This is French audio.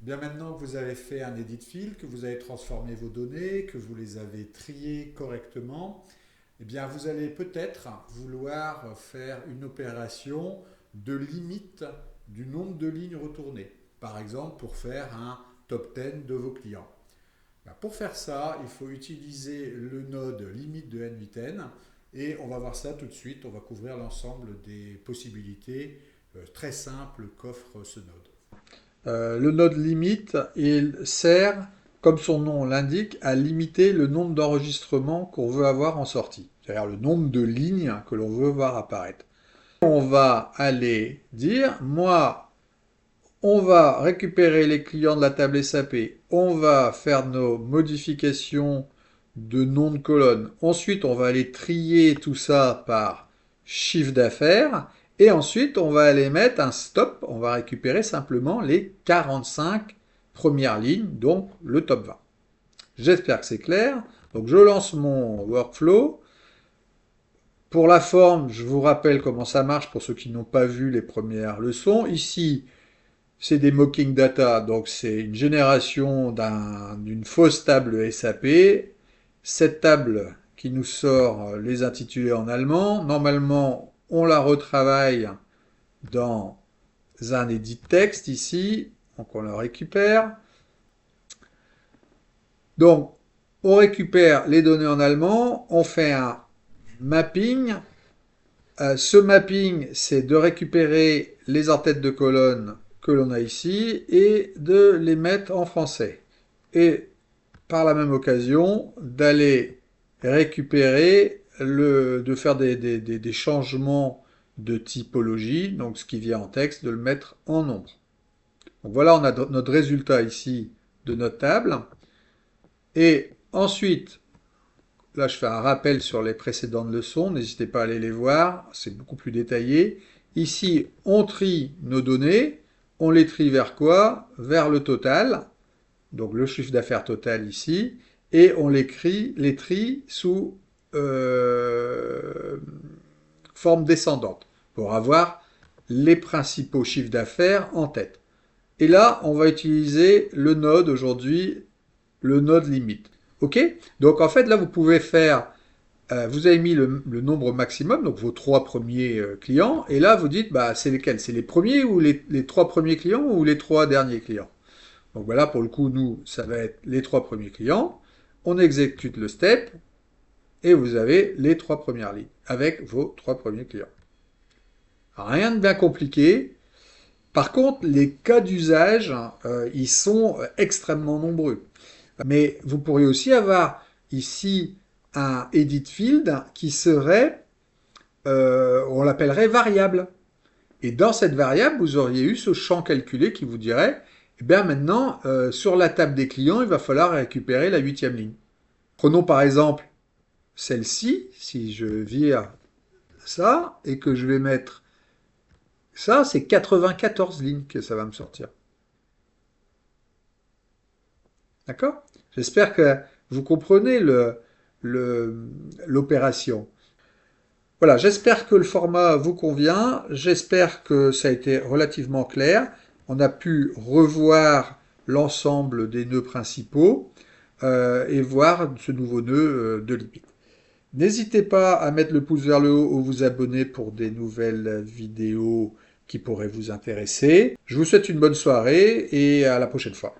Bien maintenant que vous avez fait un edit field, que vous avez transformé vos données, que vous les avez triées correctement, eh bien vous allez peut-être vouloir faire une opération de limite du nombre de lignes retournées. Par exemple, pour faire un top 10 de vos clients. Ben, pour faire ça, il faut utiliser le node limite de n8n et on va voir ça tout de suite. On va couvrir l'ensemble des possibilités très simples qu'offre ce node. Le node limite, il sert, comme son nom l'indique, à limiter le nombre d'enregistrements qu'on veut avoir en sortie, c'est-à-dire le nombre de lignes que l'on veut voir apparaître. On va aller dire, moi, on va récupérer les clients de la table SAP, on va faire nos modifications de nom de colonne, ensuite on va aller trier tout ça par chiffre d'affaires, et ensuite on va aller mettre un stop, on va récupérer simplement les 45 premières lignes, donc le top 20. J'espère que c'est clair. Donc je lance mon workflow. Pour la forme, je vous rappelle comment ça marche pour ceux qui n'ont pas vu les premières leçons. Ici, c'est des mocking data, donc c'est une génération d'une fausse table SAP. Cette table qui nous sort les intitulés en allemand, normalement on la retravaille dans un edit texte ici, donc on le récupère. Donc on récupère les données en allemand, on fait un mapping. Ce mapping, c'est de récupérer les en-têtes de colonne que l'on a ici et de les mettre en français. Et par la même occasion, d'aller récupérer, de faire des changements de typologie, donc ce qui vient en texte, de le mettre en nombre. Donc voilà, on a notre résultat ici de notre table. Et ensuite, là, je fais un rappel sur les précédentes leçons. N'hésitez pas à aller les voir. C'est beaucoup plus détaillé. Ici, on trie nos données. On les trie vers quoi? Vers le total. Donc le chiffre d'affaires total ici. Et on les trie sous forme descendante pour avoir les principaux chiffres d'affaires en tête. Et là, on va utiliser le node aujourd'hui, le node limite. Ok? Donc en fait, là, vous pouvez faire, vous avez mis le nombre maximum, donc vos 3 premiers clients, et là, vous dites, bah, c'est lesquels? C'est les premiers ou les 3 premiers clients ou les 3 derniers clients? Donc voilà, pour le coup, nous, ça va être les 3 premiers clients. On exécute le step, et vous avez les 3 premières lignes avec vos 3 premiers clients. Rien de bien compliqué. Par contre, les cas d'usage, ils sont extrêmement nombreux. Mais vous pourriez aussi avoir ici un edit field qui serait, on l'appellerait variable. Et dans cette variable, vous auriez eu ce champ calculé qui vous dirait, eh bien maintenant, sur la table des clients, il va falloir récupérer la 8e ligne. Prenons par exemple celle-ci, si je vire ça, et que je vais mettre ça, c'est 94 lignes que ça va me sortir. D'accord? J'espère que vous comprenez l'opération. Voilà, j'espère que le format vous convient, j'espère que ça a été relativement clair. On a pu revoir l'ensemble des nœuds principaux et voir ce nouveau nœud de limite. N'hésitez pas à mettre le pouce vers le haut ou vous abonner pour des nouvelles vidéos qui pourraient vous intéresser. Je vous souhaite une bonne soirée et à la prochaine fois.